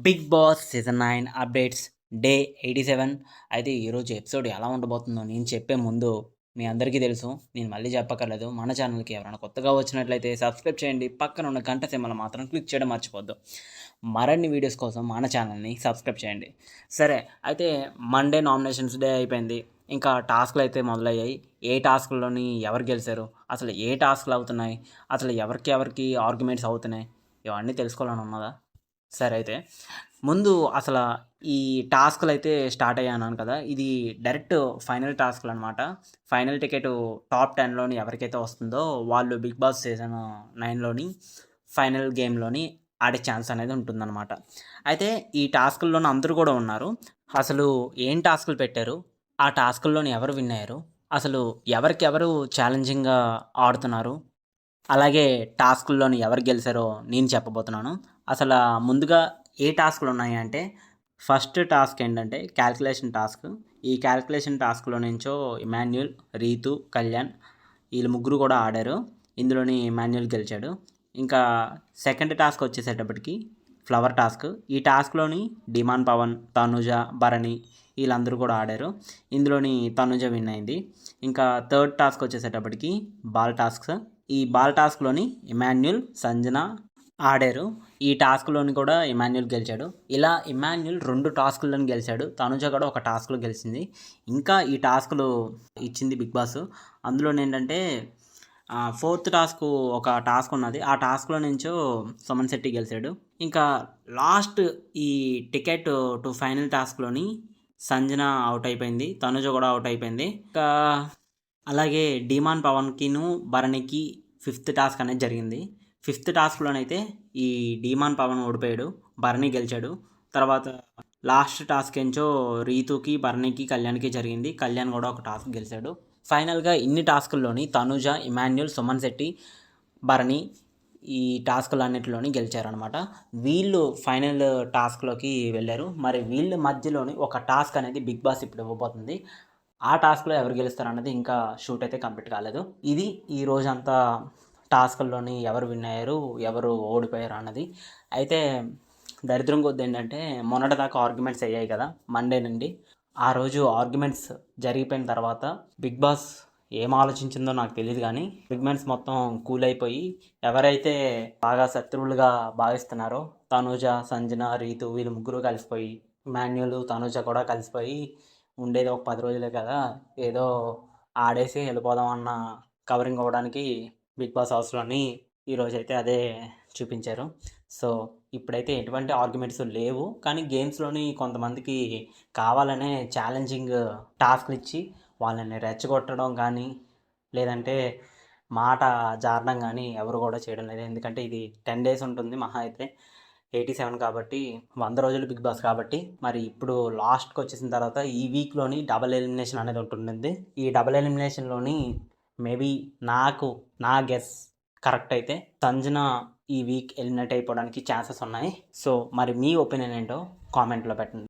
Big Boss season 9 updates day 87. అయితే ఈరోజు episode ఎలా ఉండబోతుందో నేను చెప్పే ముందు మీ అందరికీ తెలుసు. నేను మళ్ళీ చెప్పక్కర్లేదు. మన ఛానల్‌కి ఎవరైనా కొత్తగా వచ్చినట్లయితే సబ్స్క్రైబ్ చేయండి. పక్కన ఉన్న గంట సింబల్ మాత్రం క్లిక్ చేయడం మర్చిపోద్దు. మరిన్ని వీడియోస్ కోసం మన ఛానల్‌ని సబ్స్క్రైబ్ చేయండి. సరే, అయితే మండే నామినేషన్స్ డే అయిపోయింది. ఇంకా టాస్క్లు అయితే మొదలయ్యాయి. ఏ టాస్క్‌లోని ఎవరు గెలిచారు, అసలు ఏ టాస్క్లు అవుతున్నాయి, అసలు ఎవరికి ఆర్గ్యుమెంట్స్ అవుతున్నాయి, ఇవన్నీ తెలుసుకోవాలని ఉన్నదా? సరే, అయితే ముందు అసలు ఈ టాస్క్లు అయితే స్టార్ట్ అయ్యాను కదా, ఇది డైరెక్ట్ ఫైనల్ టాస్క్లు అనమాట. ఫైనల్ టికెట్ టాప్ 10లోని ఎవరికైతే వస్తుందో వాళ్ళు బిగ్ బాస్ సీజన్ 9లోని ఫైనల్ గేమ్లోని ఆడే ఛాన్స్ అనేది ఉంటుందన్నమాట. అయితే ఈ టాస్క్ల్లోని అందరూ కూడా ఉన్నారు. అసలు ఏం టాస్క్లు పెట్టారు, ఆ టాస్క్ల్లోని ఎవరు విన్ అయ్యారు, అసలు ఎవరికెవరు ఛాలెంజింగ్గా ఆడుతున్నారు, అలాగే టాస్క్‌ల్లోని ఎవరు గెలిచారో నేను చెప్పబోతున్నాను. అసలు ముందుగా ఏ టాస్క్‌లు ఉన్నాయి అంటే, ఫస్ట్ టాస్క్ ఏంటంటే క్యాల్కులేషన్ టాస్క్. ఈ క్యాల్కులేషన్ టాస్క్‌లో నుంచో ఇమాన్యుల్, రీతు, కళ్యాణ్ వీళ్ళు ముగ్గురు కూడా ఆడారు. ఇందులోని ఇమాన్యుల్ గెలిచాడు. ఇంకా సెకండ్ టాస్క్ వచ్చేసేటప్పటికి ఫ్లవర్ టాస్క్. ఈ టాస్క్‌లోని డిమాన్ పవన్, తనుజ, భరణి వీళ్ళందరూ కూడా ఆడారు. ఇందులోని తనుజ విన్ అయింది. ఇంకా థర్డ్ టాస్క్ వచ్చేసేటప్పటికి బాల్ టాస్క్స్. ఈ బాల్ టాస్క్లోని ఇమాన్యుల్, సంజన ఆడారు. ఈ టాస్క్లోని కూడా ఇమాన్యుల్ గెలిచాడు. ఇలా ఇమాన్యుల్ 2 టాస్క్లను గెలిచాడు. తనుజ కూడా ఒక టాస్క్లో గెలిచింది. ఇంకా ఈ టాస్క్లు ఇచ్చింది బిగ్ బాస్. అందులోని ఏంటంటే ఫోర్త్ టాస్క్ ఒక టాస్క్ ఉన్నది. ఆ టాస్క్లో నుంచో సుమన్ శెట్టి గెలిచాడు. ఇంకా లాస్ట్ ఈ టికెట్ టు ఫైనల్ టాస్క్లోని సంజన అవుట్ అయిపోయింది, తనుజ కూడా అవుట్ అయిపోయింది. ఇంకా అలాగే డిమాన్ పవన్కిను భరణికి ఫిఫ్త్ టాస్క్ అనేది జరిగింది. ఫిఫ్త్ టాస్క్లోనైతే ఈ డిమాన్ పవన్ ఓడిపోయాడు, భరణి గెలిచాడు. తర్వాత లాస్ట్ టాస్క్ ఏంచో రీతుకి, భరణికి, కళ్యాణ్కి జరిగింది. కళ్యాణ్ కూడా ఒక టాస్క్ గెలిచాడు. ఫైనల్గా ఇన్ని టాస్కుల్లోని తనుజ, ఇమాన్యుల్, సుమన్ శెట్టి, భరణి ఈ టాస్కులన్నిటిలోని గెలిచారనమాట. వీళ్ళు ఫైనల్ టాస్క్లోకి వెళ్ళారు. మరి వీళ్ళ మధ్యలోని ఒక టాస్క్ అనేది బిగ్ బాస్ ఇప్పుడు ఇవ్వబోతుంది. ఆ టాస్క్లో ఎవరు గెలుస్తారు అన్నది ఇంకా షూట్ అయితే కంప్లీట్ కాలేదు. ఇది ఈ రోజంతా టాస్క్ల్లోని ఎవరు విన్ అయ్యారు, ఎవరు ఓడిపోయారు అన్నది. అయితే దరిద్రం కొద్ది ఏంటంటే మొన్నటిదాకా ఆర్గ్యుమెంట్స్ అయ్యాయి కదా మండే నుండి. ఆ రోజు ఆర్గ్యుమెంట్స్ జరిగిపోయిన తర్వాత బిగ్ బాస్ ఏం ఆలోచించిందో నాకు తెలియదు, కానీ ఆర్గ్యుమెంట్స్ మొత్తం కూల్ అయిపోయి ఎవరైతే బాగా శత్రువులుగా భావిస్తున్నారో తనుజ, సంజన, రీతు వీళ్ళు ముగ్గురు కలిసిపోయి, మాన్యుల్, తనుజ కూడా కలిసిపోయి ఉండేది ఒక 10 రోజులే కదా, ఏదో ఆడేసి వెళ్ళిపోదాం అన్న కవరింగ్ అవ్వడానికి బిగ్ బాస్ హౌస్లోని ఈరోజైతే అదే చూపించారు. సో ఇప్పుడైతే ఎటువంటి ఆర్గ్యుమెంట్స్ లేవు, కానీ గేమ్స్లోని కొంతమందికి కావాలనే ఛాలెంజింగ్ టాస్క్లు ఇచ్చి వాళ్ళని రెచ్చగొట్టడం కానీ లేదంటే మాట జారడం కానీ ఎవరు కూడా చేయడం లేదు. ఎందుకంటే ఇది 10 days ఉంటుంది, మహా అయితే 87 కాబట్టి 100 రోజులు బిగ్ బాస్ కాబట్టి. మరి ఇప్పుడు లాస్ట్కి వచ్చేసిన తర్వాత ఈ వీక్లోని డబల్ ఎలిమినేషన్ అనేది ఉంటుంది. ఈ డబల్ ఎలిమినేషన్లోని మేబీ నా గెస్ కరెక్ట్ అయితే సంజన ఈ వీక్ ఎలిమినేట్ అయిపోవడానికి ఛాన్సెస్ ఉన్నాయి. సో మరి మీ ఒపీనియన్ ఏంటో కామెంట్లో పెట్టండి.